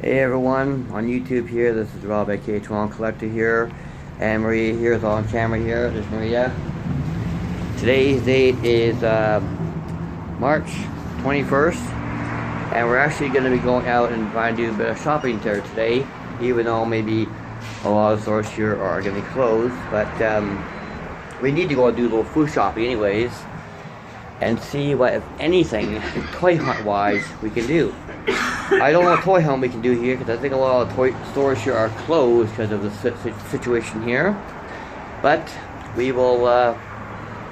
Hey everyone, on YouTube here, this is Rob aka Toronto Collector here, and Maria here is on camera here. There's Maria. Today's date is March 21st, and we're actually going to be going out and trying to do a bit of shopping there today, even though maybe a lot of stores here are going to be closed, but we need to go and do a little food shopping anyways, and see what, if anything, toy hunt wise, we can do. I don't know what toy hunt we can do here, because I think a lot of toy stores here are closed because of the situation here. But we will,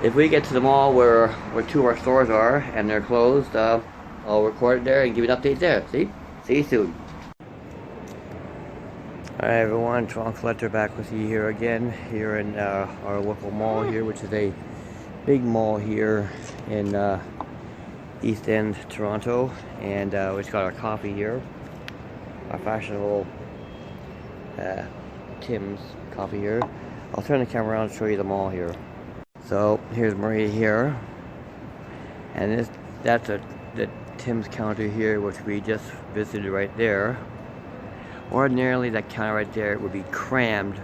if we get to the mall where two of our stores are and they're closed, I'll record it there and give you an update there. See you soon. Alright everyone, Toronto Collector back with you here again, here in our local mall here, which is a big mall here in East End, Toronto, and we just got our coffee here, our fashionable Tim's coffee here. I'll turn the camera around and show you the mall here. So here's Maria here, and that's the Tim's counter here, which we just visited right there. Ordinarily that counter right there would be crammed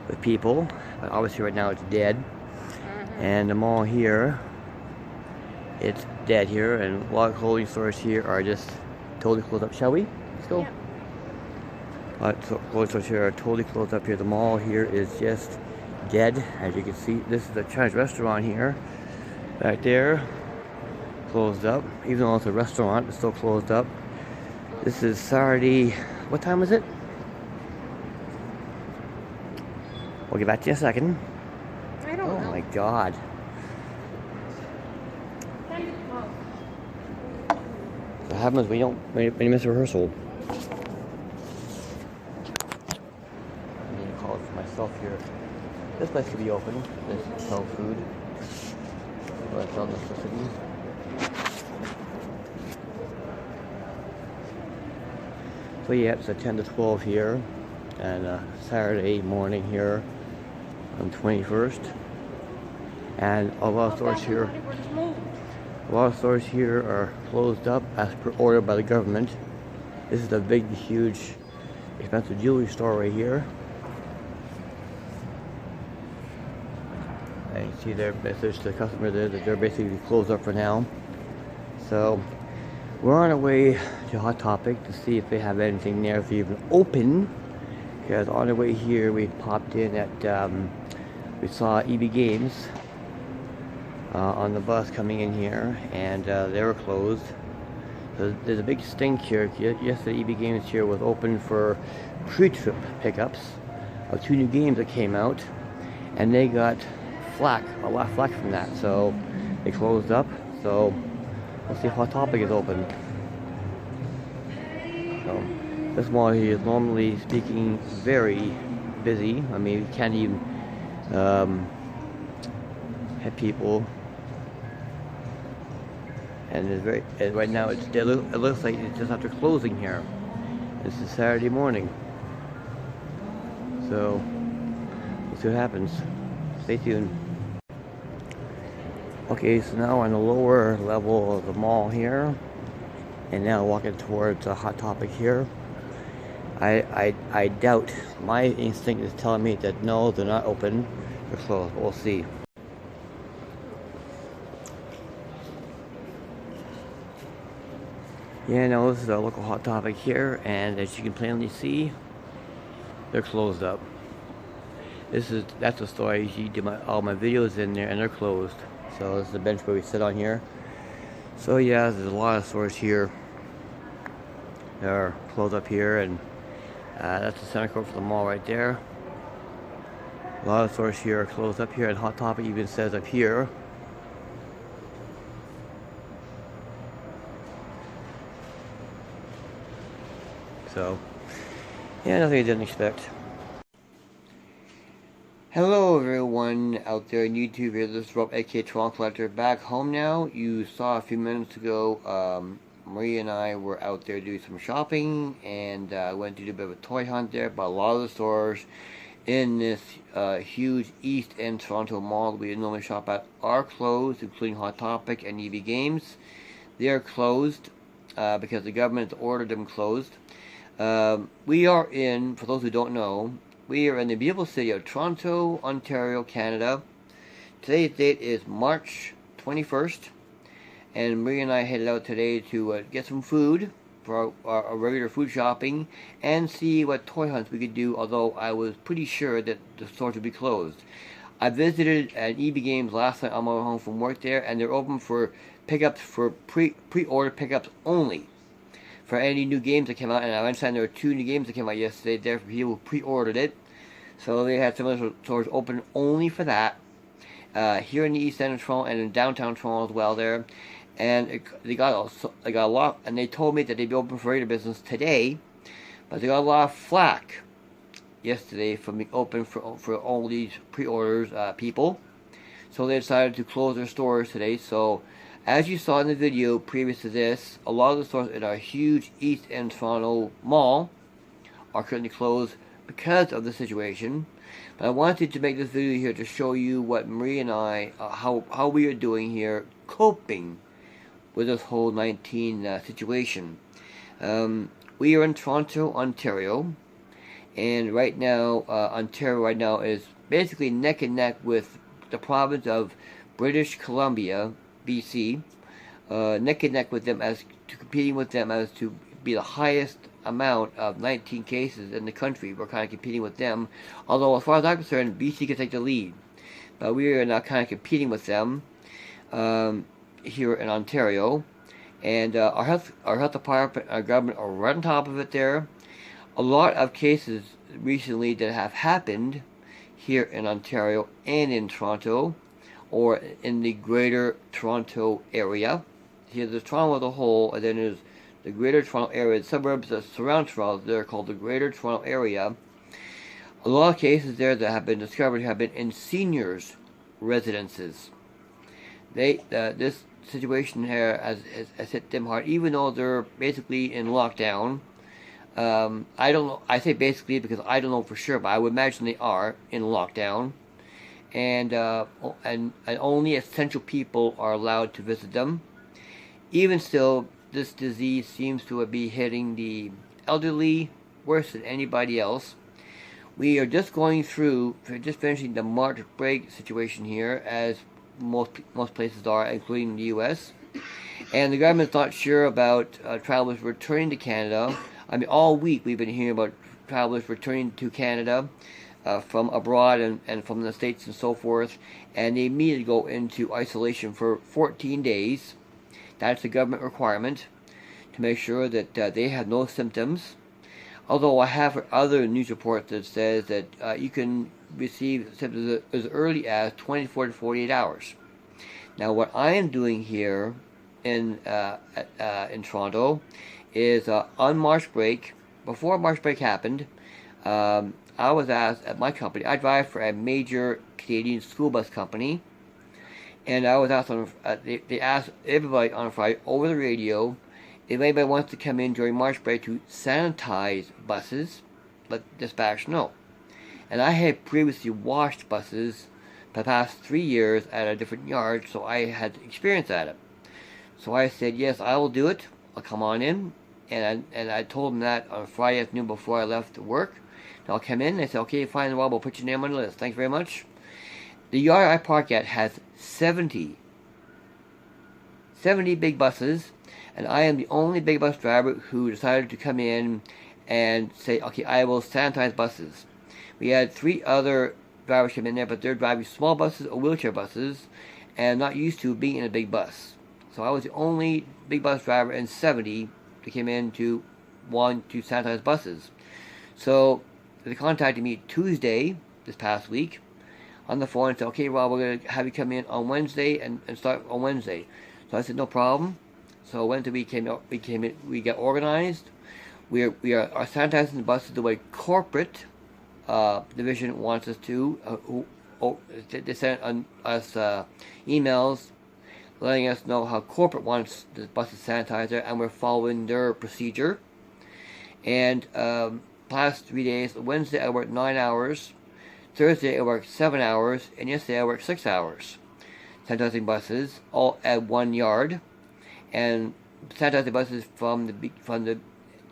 with people, but obviously right now it's dead. And the mall here, it's dead here, and a lot of clothing stores here are just totally closed up. Shall we? Let's go. Yeah. Clothing stores here are totally closed up here. The mall here is just dead. As you can see, this is the Chinese restaurant here. Back there, closed up. Even though it's a restaurant, it's still closed up. This is Saturday. What time is it? We'll get back to you in a second. I don't know. Oh my God. What happens when you miss rehearsal? I need to call it for myself here. This place could be open. This sell food. But it's on necessity. So yeah, it's a 10 to 12 here, and Saturday morning here on 21st. And a lot of stores here. A lot of stores here are closed up as per order by the government. This is a big, huge, expensive jewelry store right here. And you see their message to the customer there that they're basically closed up for now. So we're on our way to Hot Topic to see if they have anything there if they're even open. Because on the way here we popped in at, we saw EB Games on the bus coming in here, and they were closed. So there's a big stink here. Yesterday EB Games here was open for pre-trip pickups of 2 new games that came out, and they got a lot of flack from that. So they closed up. So we'll see if Hot Topic is open. So this mall here is normally speaking very busy. I mean, you can't even have people. And right now it looks like it's just after closing here. This is Saturday morning. So we'll see what happens. Stay tuned. Okay, so now we're on the lower level of the mall here, and now walking towards a Hot Topic here. I doubt, my instinct is telling me that no, they're not open, they're closed. We'll see. Yeah, no, this is our local Hot Topic here, and as you can plainly see, they're closed up. That's the store I usually do all my videos in there, and they're closed. So this is the bench where we sit on here. So yeah, there's a lot of stores here that are closed up here, and that's the center court for the mall right there. A lot of stores here are closed up here, and Hot Topic even says up here. So yeah, nothing I didn't expect. Hello everyone out there on YouTube here, this is Rob aka Toronto Collector back home now. You saw a few minutes ago, Maria and I were out there doing some shopping, and went to do a bit of a toy hunt there, but a lot of the stores in this huge East End Toronto mall that we normally shop at are closed, including Hot Topic and EB Games. They are closed because the government ordered them closed. We are in, for those who don't know, we are in the beautiful city of Toronto, Ontario, Canada. Today's date is March 21st, and Marie and I headed out today to get some food for our regular food shopping and see what toy hunts we could do, although I was pretty sure that the stores would be closed. I visited an EB Games last night on my way home from work there, and they're open for pickups, for pre-order pickups only. For any new games that came out, and I understand there were 2 new games that came out yesterday there for people who pre-ordered it. So they had some of the stores open only for that. Here in the East End of Toronto and in downtown Toronto as well there. And they got a lot, and they told me that they'd be open for regular business today, but they got a lot of flack yesterday from being open for all these pre-orders people. So they decided to close their stores today. So as you saw in the video previous to this, a lot of the stores in our huge East End Toronto mall are currently closed because of the situation. But I wanted to make this video here to show you what Marie and I, how we are doing here, coping with this whole 19 situation. We are in Toronto, Ontario, and right now, Ontario right now is basically neck and neck with the province of British Columbia, BC, neck and neck with them competing with them as to be the highest amount of 19 cases in the country. We're kind of competing with them, although as far as I'm concerned, BC can take the lead, but we are now kind of competing with them here in Ontario, and our health department, our government are right on top of it there. A lot of cases recently that have happened here in Ontario and in Toronto, or in the Greater Toronto area. Here there's Toronto as a whole, and then there's the Greater Toronto area, the suburbs that surround Toronto, they're called the Greater Toronto area. A lot of cases there that have been discovered have been in seniors' residences. This situation here has hit them hard, even though they're basically in lockdown. I don't know. I say basically because I don't know for sure, but I would imagine they are in lockdown, and only essential people are allowed to visit them. Even still, this disease seems to be hitting the elderly worse than anybody else. We are just finishing the March break situation here, as most places are, including the U.S. And the government's not sure about travelers returning to Canada. I mean, all week we've been hearing about travelers returning to Canada from abroad and from the States and so forth, and they immediately go into isolation for 14 days. That's the government requirement to make sure that they have no symptoms. Although I have other news reports that says that you can receive symptoms as early as 24 to 48 hours. Now, what I am doing here in Toronto is on March break. Before March break happened, I was asked at my company. I drive for a major Canadian school bus company, and I was asked they asked everybody on Friday over the radio if anybody wants to come in during March break to sanitize buses, let dispatch know. And I had previously washed buses for the past 3 years at a different yard, so I had experience at it. So I said, yes, I will do it. I'll come on in. And I told them that on Friday afternoon before I left work. And I'll come in. They said, okay, fine, Rob, we'll put your name on the list. Thanks very much. The yard I park at has 70 big buses, and I am the only big bus driver who decided to come in and say, okay, I will sanitize buses. We had 3 other drivers come in there, but they're driving small buses or wheelchair buses and not used to being in a big bus. So I was the only big bus driver and 70 that came in to want to sanitize buses. So they contacted me Tuesday, this past week, on the phone and said, okay, Rob, we're going to have you come in on Wednesday and start on Wednesday. So I said, no problem. So Wednesday we got organized. We are sanitizing the buses the way corporate division wants us to. They sent us emails letting us know how corporate wants the buses sanitizer, and we're following their procedure. And past 3 days, Wednesday I worked 9 hours, Thursday I worked 7 hours, and yesterday I worked 6 hours sanitizing buses, all at one yard, and sanitizing buses from the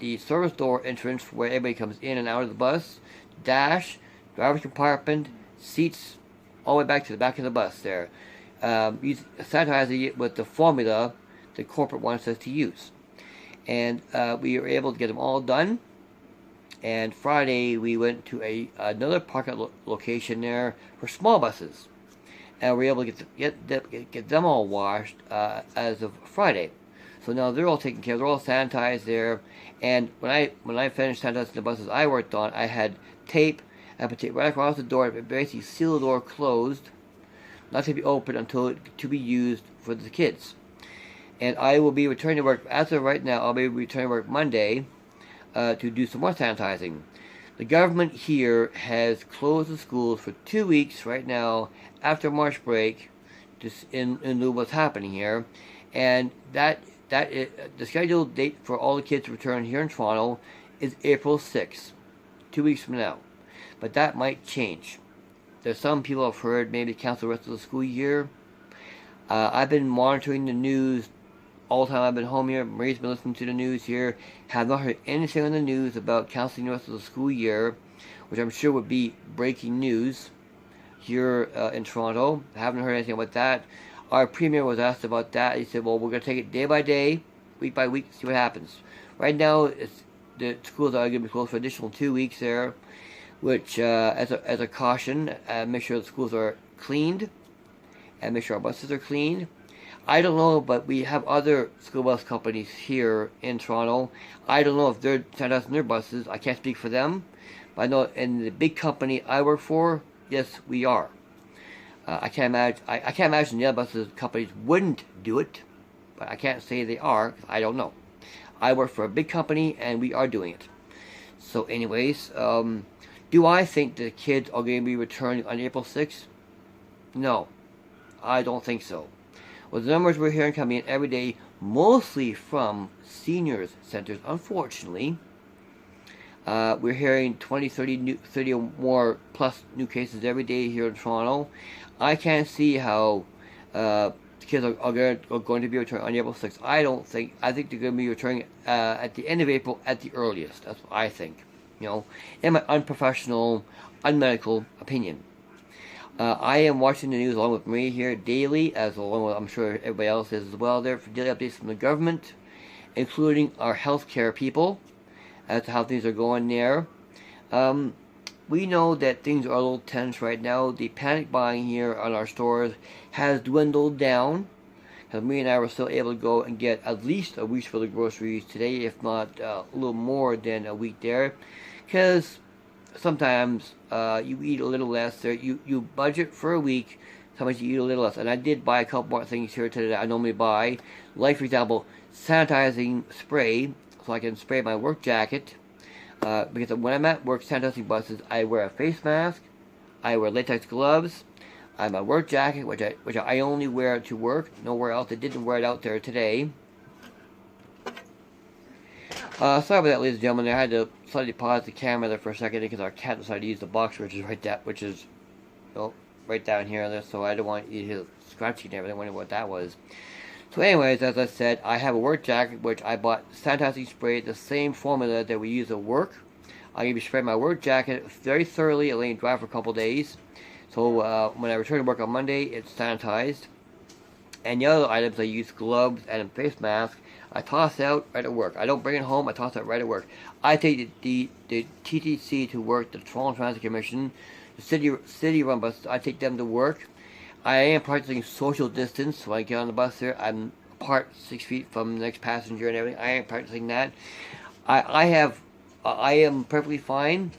the service door entrance where everybody comes in and out of the bus, dash, driver's compartment, seats, all the way back to the back of the bus there. Sanitizing it with the formula the corporate wants us to use. And we were able to get them all done. And Friday we went to another parking location there for small buses, and we were able to get them all washed as of Friday. So now they're all taken care of. They're all sanitized there. And when I finished sanitizing the buses I worked on, I had tape. I put tape right across the door. It basically sealed the door closed, not to be opened until to be used for the kids. And I will be returning to work as of right now. I'll be returning to work Monday to do some more sanitizing. The government here has closed the schools for 2 weeks right now after March break, just in lieu of what's happening here, and the scheduled date for all the kids to return here in Toronto is April 6th, 2 weeks from now. But that might change. There's some people have heard maybe cancel the rest of the school year. I've been monitoring the news all the time I've been home here. Marie's been listening to the news here. Have not heard anything on the news about canceling the rest of the school year, which I'm sure would be breaking news here in Toronto. I haven't heard anything about that. Our premier was asked about that. He said, well, we're going to take it day by day, week by week, see what happens. Right now, the schools are going to be closed for an additional 2 weeks there, which, as a caution, make sure the schools are cleaned and make sure our buses are cleaned. I don't know, but we have other school bus companies here in Toronto. I don't know if they're sanitizing their buses. I can't speak for them. But I know in the big company I work for, yes, we are. I can't imagine the other buses companies wouldn't do it, but I can't say they are, 'cause I don't know. I work for a big company, and we are doing it. So anyways, do I think the kids are going to be returning on April 6th? No, I don't think so. Well, the numbers we're hearing coming in every day, mostly from seniors centers, unfortunately. We're hearing 20, 30 or more plus new cases every day here in Toronto. I can't see how the kids are going to be returning on April 6th. I think they're going to be returning at the end of April at the earliest. That's what I think. You know, in my unprofessional, unmedical opinion. I am watching the news along with Marie here daily, as along with I'm sure everybody else is as well there, for daily updates from the government, including our healthcare people, as to how things are going there. We know that things are a little tense right now. The panic buying here on our stores has dwindled down, because Marie and I were still able to go and get at least a week's worth of groceries today, if not a little more than a week there, because sometimes you eat a little less there. You budget for a week, sometimes you eat a little less. And I did buy a couple more things here today that I normally buy, like for example sanitizing spray, so I can spray my work jacket, because when I'm at work sanitizing buses, I wear a face mask, I wear latex gloves, I have my work jacket, which I only wear to work, nowhere else. I didn't wear it out there today. Sorry about that, ladies and gentlemen. I had to slightly pause the camera there for a second because our cat decided to use the box, which is right down here. So I don't want you to hear scratching and everything. Wondering what that was. So, anyways, as I said, I have a work jacket which I bought sanitizing spray, the same formula that we use at work. I'm going to be spraying my work jacket very thoroughly, letting it dry for a couple days. So when I return to work on Monday, it's sanitized. And the other items I use, gloves and a face mask, I toss out right at work. I don't bring it home, I toss it right at work. I take the TTC to work, the Toronto Transit Commission, the city run buses, I take them to work. I am practicing social distance when I get on the bus there. I'm apart 6 feet from the next passenger and everything. I am practicing that. I am perfectly fine.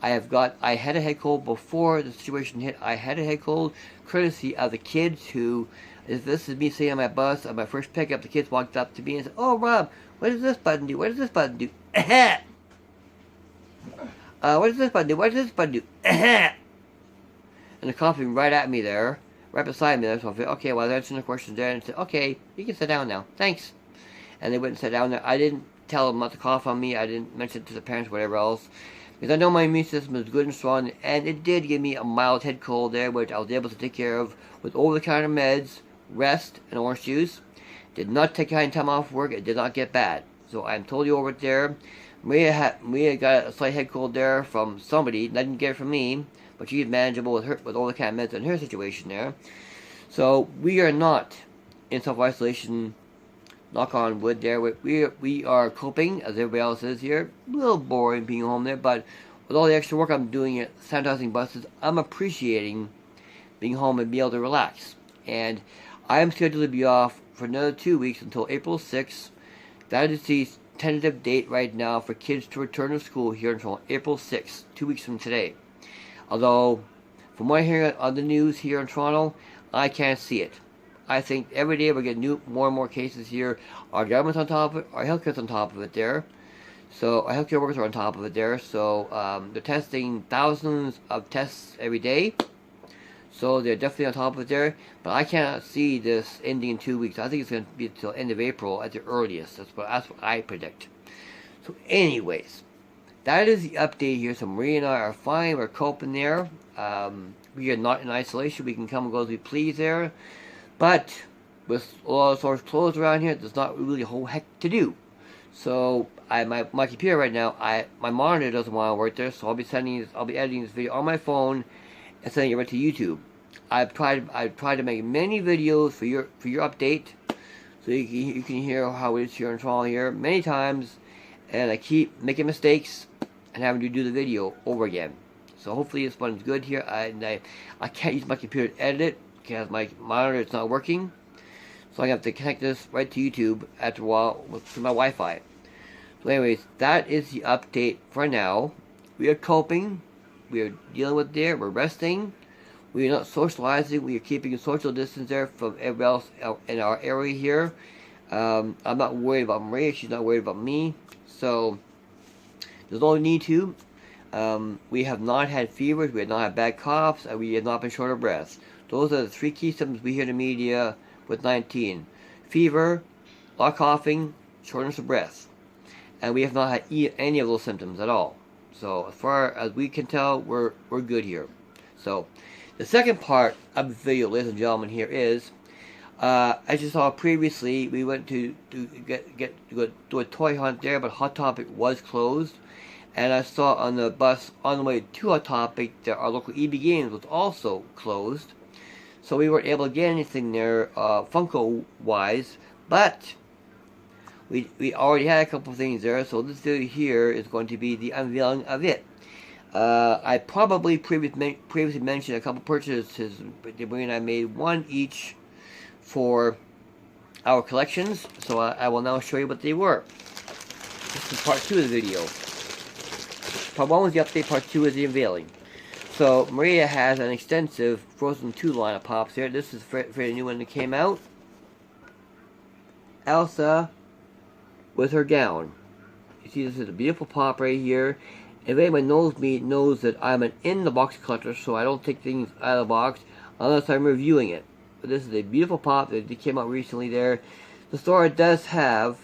I had a head cold before the situation hit. I had a head cold courtesy of the kids who, if this is me sitting on my bus, on my first pickup, the kids walked up to me and said, "Oh, Rob, what does this button do? What does this button do?" What does this button do? What does this button do? And they're coughing right at me there, right beside me there. So I said, okay, well, I answered the questions there and said, okay, you can sit down now. Thanks. And they went and sat down there. I didn't tell them not to cough on me. I didn't mention it to the parents or whatever else, because I know my immune system is good and strong, and it did give me a mild head cold there, which I was able to take care of with over-the-counter meds, rest, and orange juice. Did not take any time off work. It did not get bad. So I'm totally over it there. Maria got a slight head cold there from somebody. Didn't get it from me, but she's manageable with all the cat meds in her situation there. So we are not in self-isolation. Knock on wood there. We are coping as everybody else is here. A little boring being home there, but with all the extra work I'm doing at sanitizing buses, I'm appreciating being home and being able to relax. And I am scheduled to be off for another 2 weeks until April 6th. That is the tentative date right now for kids to return to school here until April 6th, 2 weeks from today. Although, from what I hear on the news here in Toronto, I can't see it. I think every day we're getting more and more cases here. Our government's on top of it. Our healthcare's on top of it there. So our healthcare workers are on top of it there. So they're testing thousands of tests every day. So they're definitely on top of it there. But I cannot see this ending in 2 weeks. I think it's going to be until end of April at the earliest. That's what I predict. So anyways, that is the update here. So Maria and I are fine. We're coping there. We are not in isolation. We can come and go as we please there. But with a lot of stores closed around here, there's not really a whole heck to do. So my computer right now, my monitor doesn't want to work there, so I'll be editing this video on my phone and sending it right to YouTube. I've tried to make many videos for your update, so you can hear how it is here in Toronto here many times, and I keep making mistakes and having to do the video over again. So hopefully this one's good here. I can't use my computer to edit it because my monitor is not working, so I have to connect this right to YouTube after a while through my Wi-Fi. So anyways, that is the update for now. We are coping. We are dealing with it. We're resting. We are not socializing. We are keeping a social distance there from everybody else in our area here. I'm not worried about Maria. She's not worried about me. So there's no need to. We have not had fevers. We have not had bad coughs. And we have not been short of breath. Those are the 3 key symptoms we hear in the media with 19. Fever, a lot of coughing, shortness of breath. And we have not had any of those symptoms at all. So as far as we can tell, we're good here. So the second part of the video, ladies and gentlemen, here is, as you saw previously, we went to do a toy hunt there, but Hot Topic was closed. And I saw on the bus on the way to Hot Topic that our local EB Games was also closed. So we weren't able to get anything there, Funko-wise, but we already had a couple of things there, so this video here is going to be the unveiling of it. I probably previously mentioned a couple purchases Debris and I made, one each for our collections, so I will now show you what they were. This is part 2 of the video. Part 1 was the update, part 2 is the unveiling. So Maria has an extensive Frozen 2 line of pops here. This is for the new one that came out. Elsa with her gown. You see, this is a beautiful pop right here. If anyone knows me, knows that I'm an in-the-box collector, so I don't take things out of the box unless I'm reviewing it. But this is a beautiful pop that came out recently there. The store does have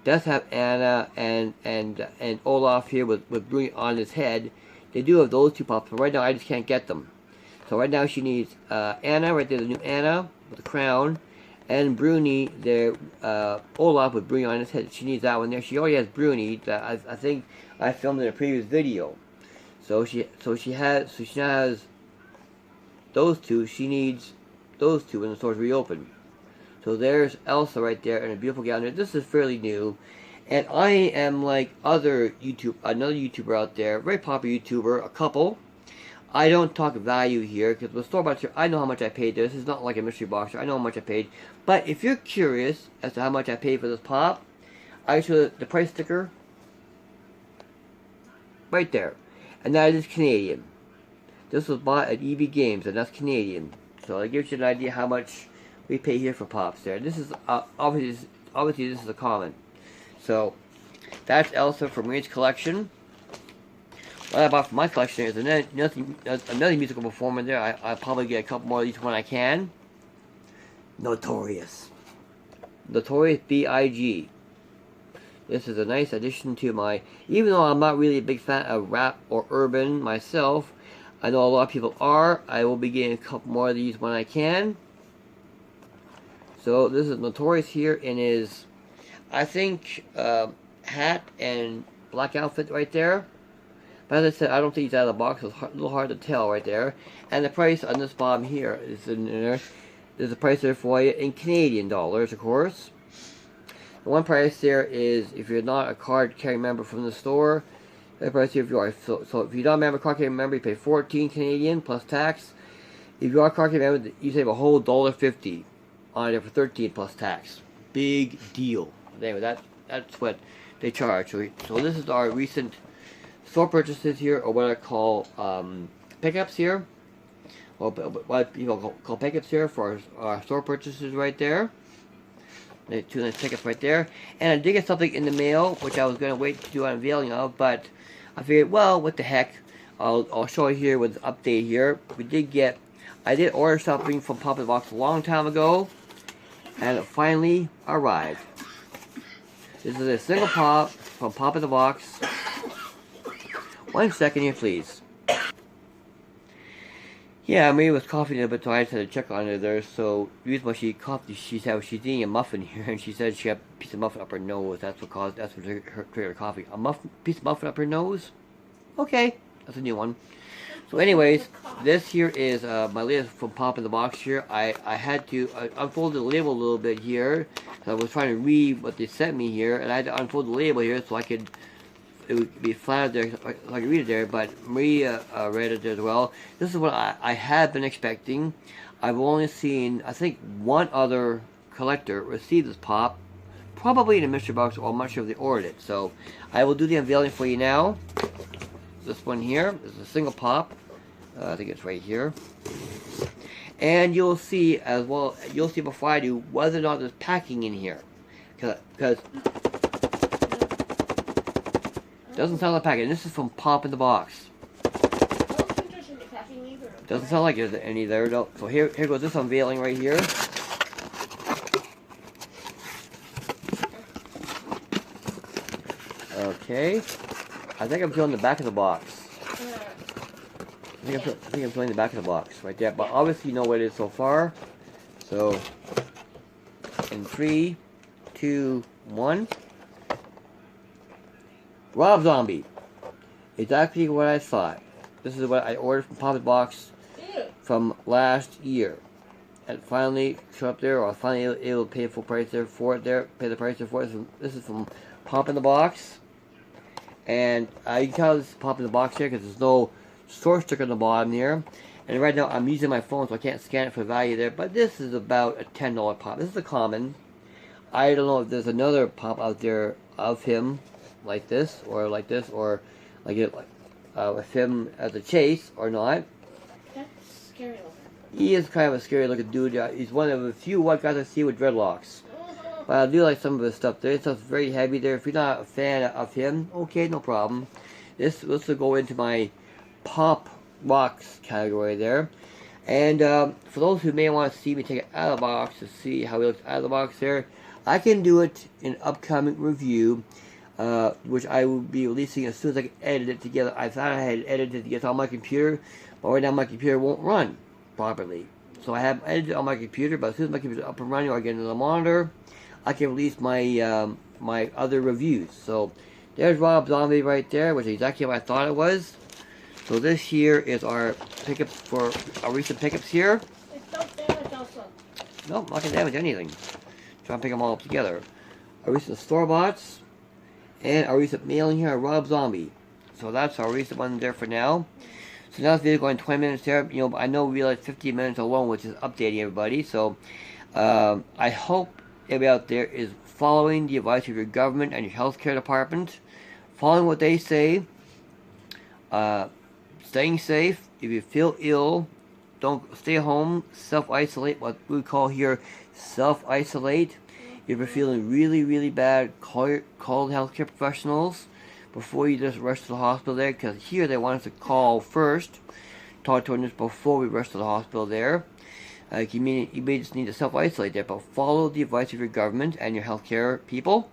Anna and Olaf here with Bruni on his head. They do have those 2 pops, but right now I just can't get them. So right now she needs Anna, right there, the new Anna with the crown, and Bruni there, Olaf with Bruni on his head. She needs that one there. She already has Bruni. I think I filmed in a previous video. So she now has those 2. She needs those 2 when the store's reopened. So there's Elsa right there in a beautiful gown there. This is fairly new. And I am like another YouTuber out there, very popular YouTuber, a couple. I don't talk value here, because with store bought here, I know how much I paid. This is not like a mystery box. I know how much I paid. But if you're curious as to how much I paid for this pop, I show the price sticker right there. And that is Canadian. This was bought at EB Games, and that's Canadian. So it gives you an idea how much we pay here for pops there. This is obviously this is a common. So that's Elsa from Maria's collection. What I bought from my collection is another musical performer there. I'll probably get a couple more of these when I can. Notorious B.I.G. This is a nice addition to my, even though I'm not really a big fan of rap or urban myself, I know a lot of people are. I will be getting a couple more of these when I can. So this is Notorious here in his, I think, hat and black outfit right there. But as I said, I don't think he's out of the box. It's a little hard to tell right there. And the price on this bottom here is in there. There's a price there for you in Canadian dollars, of course. The one price there is, if you're not a card carrying member from the store, the price here if you are. So if you're not a member, card carrying member, you pay 14 Canadian plus tax. If you are a card carrying member, you save a whole $1.50 on it for 13 plus tax. Big deal. Anyway, that's what they charge. So this is our recent store purchases here, or what I call pickups here. Well, what people call pickups here for our store purchases right there. Two nice pickups right there. And I did get something in the mail, which I was going to wait to do an unveiling of, but I figured, well, what the heck. I'll show you here with the update here. I did order something from Pop in the Box a long time ago, and it finally arrived. This is a single pop from Pop in the Box. 1 second here, please. Yeah, Marie was coughing a bit, so I just had to check on her there. So, the reason why she coughed, she's eating a muffin here, and she said she had a piece of muffin up her nose. That's what triggered her coughing. Piece of muffin up her nose? Okay, that's a new one. So, anyways, this here is my latest from Pop in the Box here. I had to unfold the label a little bit here. I was trying to read what they sent me here, and I had to unfold the label here so it would be flat there, so I could read it there, but Maria read it as well. This is what I had been expecting. I've only seen, I think, one other collector receive this pop, probably in a mystery box, or I'm not sure if they ordered it. So, I will do the unveiling for you now. This one here is a single pop. I think it's right here. And you'll see as well, you'll see before I do, whether or not there's packing in here. Because doesn't sound like packing. This is from Pop in the Box. Doesn't sound like there's any there. No. So here goes this unveiling right here. Okay. I think I'm feeling the back of the box. I think I'm feeling the back of the box right there. But obviously you know what it is so far. So in 3, 2, 1. Rob Zombie. Exactly what I thought. This is what I ordered from Pop in the Box from last year. And finally showed up there, or I was finally able to pay full price there for it there. Pay the price there for it. So this is from Pop in the Box. And you can tell this is Pop in the Box here because there's no store sticker on the bottom here. And right now I'm using my phone so I can't scan it for value there. But this is about a $10 pop. This is a common. I don't know if there's another pop out there of him like this, or like this, or like it with him as a chase, or not. That's scary looking. He is kind of a scary looking dude. He's one of the few white guys I see with dreadlocks. But I do like some of his stuff there. His stuff's very heavy there. If you're not a fan of him, okay, no problem. This will go into my Pop Box category there. And for those who may want to see me take it out of the box to see how he looks out of the box there, I can do it in upcoming review. Which I will be releasing as soon as I can edit it together. I thought I had edited it together on my computer, but right now my computer won't run properly. So I have edited on my computer, but as soon as my computer is up and running, or I get another monitor, I can release my my other reviews. So there's Rob Zombie right there, which is exactly what I thought it was. So this here is our pickups for our recent pickups here. It's don't damage also. Nope, not gonna damage anything. Try and pick them all up together. Our recent store-bots. And our recent mailing here, Rob Zombie. So that's our recent one there for now. So now this video going 20 minutes there. You know, I know we realized 15 minutes alone, which is updating everybody. So I hope everybody out there is following the advice of your government and your healthcare department, following what they say, staying safe. If you feel ill, don't stay home. Self-isolate. What we call here self-isolate. If you're feeling really, really bad, call the healthcare professionals before you just rush to the hospital there, because here they want us to call first, talk to us before we rush to the hospital there. You may just need to self-isolate there, but follow the advice of your government and your healthcare people.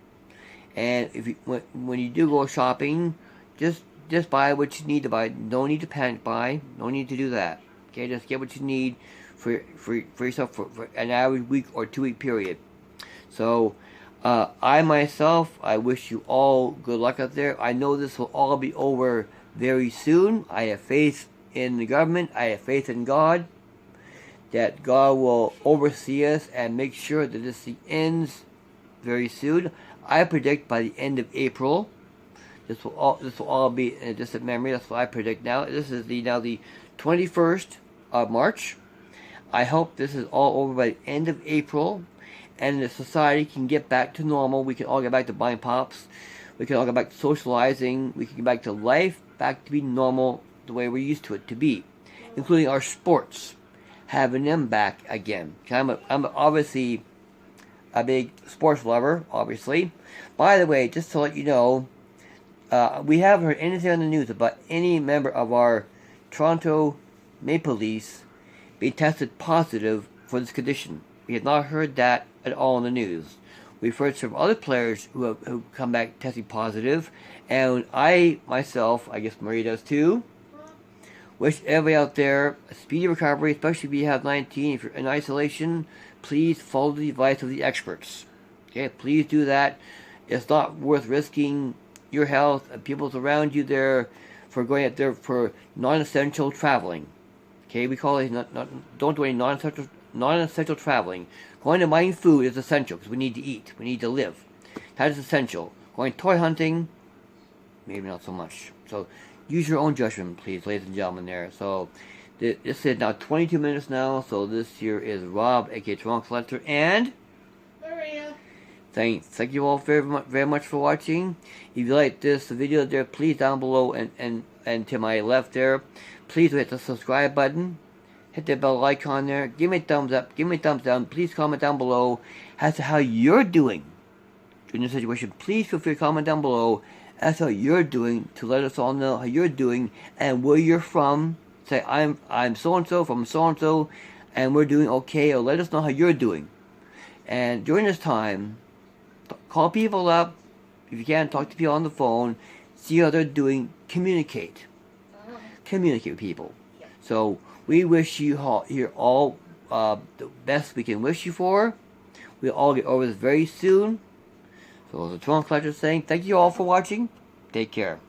And if you, when you do go shopping, just buy what you need to buy. No need to panic buy. No need to do that. Okay, just get what you need for yourself for an average week or 2 week period. So, I myself, I wish you all good luck out there. I know this will all be over very soon. I have faith in the government. I have faith in God, that God will oversee us and make sure that this thing ends very soon. I predict by the end of April, this will all be in a distant memory. That's what I predict now. This is now the 21st of March. I hope this is all over by the end of April, and the society can get back to normal. We can all get back to buying pops. We can all get back to socializing. We can get back to life, back to be normal the way we're used to it to be, including our sports, having them back again. I'm obviously a big sports lover, obviously. By the way, just to let you know, we haven't heard anything on the news about any member of our Toronto Maple Leafs being tested positive for this condition. We have not heard that at all in the news. We've heard some other players who come back testing positive, and I myself, I guess Marie does too, wish everybody out there a speedy recovery, especially if you have 19. If you're in isolation, please follow the advice of the experts. Okay, please do that. It's not worth risking your health and people's around you there for going out there for non-essential traveling. Okay, we call it don't do any non-essential traveling. Going to buying food is essential because we need to eat. We need to live. That is essential. Going toy hunting, maybe not so much. So use your own judgment, please, ladies and gentlemen there. So this is now 22 minutes now. So this here is Rob, aka Toronto Collector, and Maria. Thank you all very much for watching. If you like this video there, please down below and to my left there, please hit the subscribe button. Hit the bell icon there. Give me a thumbs up. Give me a thumbs down. Please comment down below as to how you're doing in this situation. Please feel free to comment down below as to how you're doing, to let us all know how you're doing and where you're from. Say I'm so and so from so and so, and we're doing okay. Or let us know how you're doing. And during this time, call people up if you can. Talk to people on the phone. See how they're doing. Communicate. Communicate with people. So we wish you all the best we can wish you for. We'll all get over this very soon. So the Toronto Collector saying thank you all for watching. Take care.